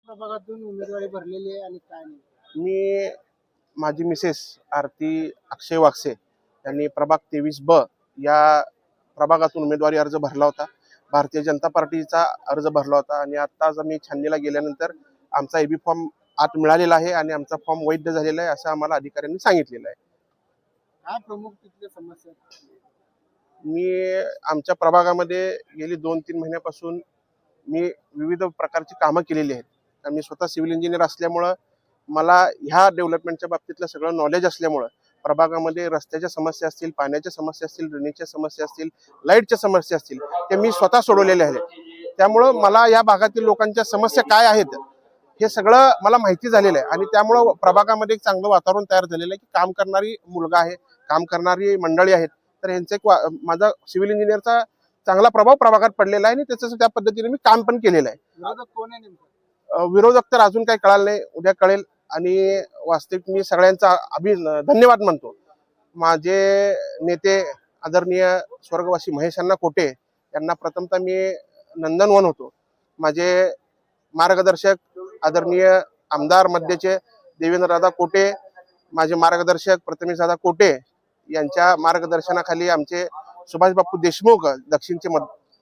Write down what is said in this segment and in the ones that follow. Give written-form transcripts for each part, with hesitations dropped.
प्रभागातून उमेदवारी भरलेली आहे आणि काय नाही? मी माझी मिसेस आरती अक्षय वागसे यांनी प्रभाग 23 ब या प्रभागातून उमेदवारी अर्ज भरला होता. भारतीय जनता पार्टीचा अर्ज भरला होता आणि आता मी छाननीला गेल्यानंतर आमचा एबी फॉर्म आत मिळालेला आहे आणि आमचा फॉर्म वैध झालेला आहे असं आम्हाला अधिकाऱ्यांनी सांगितलेलं आहे. काय प्रमुख तिथल्या समस्या आहेत? मी आमच्या प्रभागामध्ये गेली 2-3 महिन्यापासून मी विविध प्रकारची कामं केलेली आहेत. आणि मी स्वतः सिव्हिल इंजिनियर असल्यामुळं मला ह्या डेव्हलपमेंटच्या बाबतीतलं सगळं नॉलेज असल्यामुळं प्रभागामध्ये रस्त्याच्या समस्या असतील, पाण्याच्या समस्या असतील, ड्रेनेजच्या समस्या असतील, लाईटच्या समस्या असतील, ते मी स्वतः सोडवलेले आहेत. त्यामुळं मला या भागातील लोकांच्या समस्या काय आहेत हे सगळं मला माहिती झालेलं आहे आणि त्यामुळं प्रभागामध्ये एक चांगलं वातावरण तयार झालेलं आहे की काम करणारी मुलगा आहे, काम करणारी मंडळी आहेत. तर ह्यांचं एक माझा सिव्हिल इंजिनियरचा चांगला प्रभाव प्रभागात पडलेला आहे आणि त्याचं त्या पद्धतीने मी काम पण केलेलं आहे. विरोधक कोण आहे नेमकं? विरोधक तर अजून काही कळालं नाही, उद्या कळेल. आणि वास्तविक मी सगळ्यांचा धन्यवाद मानतो. माझे नेते आदरणीय स्वर्गवासी महेशांना कोटे यांना प्रथमतः मी नंदनवन होतो. माझे मार्गदर्शक आदरणीय आमदार मध्यचे देवेंद्रदादा कोटे, माझे मार्गदर्शक प्रथमेशदादा कोटे यांच्या मार्गदर्शनाखाली आमचे सुभाष बापू देशमुख दक्षिणचे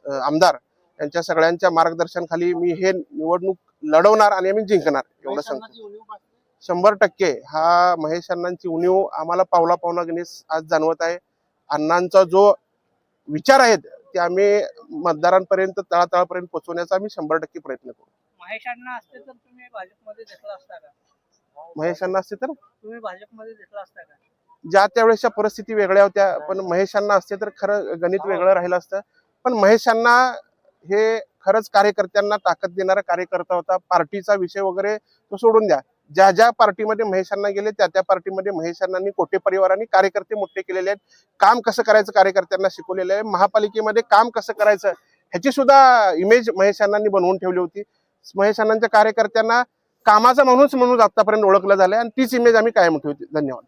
आमदार यांच्या सगळ्यांच्या मार्गदर्शनाखाली मी हे निवडणूक लढवणार आणि आम्ही जिंकणार एवढं सांगतो. 100% हा महेश अण्णांची उणीव आम्हाला पावला पावला गणेश आज जाणवत आहे. अण्णांचा जो विचार आहेत ते आम्ही मतदारांपर्यंत तळातळापर्यंत पोहोचवण्याचा आम्ही 100% प्रयत्न करू. महेश अण्णा असते तर तुम्ही भाजपमध्ये घेतला असता का? महेश अण्णा असते तर तुम्ही भाजपमध्ये घेतला असता का? ज्या त्यावेळेसच्या परिस्थिती वेगळ्या होत्या, पण महेश अण्णा असते तर खरं गणित वेगळं राहिलं असतं. पण महेश अण्णा हे खरंच कार्यकर्त्यांना ताकद देणारा कार्यकर्ता होता. पार्टीचा विषय वगैरे तो सोडून द्या, ज्या ज्या पार्टीमध्ये महेश अण्णा गेले त्या त्या पार्टीमध्ये महेश अण्णांनी कोटे परिवारांनी कार्यकर्ते मोठे केलेले आहेत. काम कसं करायचं कार्यकर्त्यांना शिकवलेलं आहे. महापालिकेमध्ये काम कसं करायचं ह्याची सुद्धा इमेज महेश अण्णांनी बनवून ठेवली होती. महेश अण्णांच्या कार्यकर्त्यांना कामाचा माणूस म्हणून आतापर्यंत ओळखलं झालंय आणि तीच इमेज आम्ही कायम ठेवतो. धन्यवाद.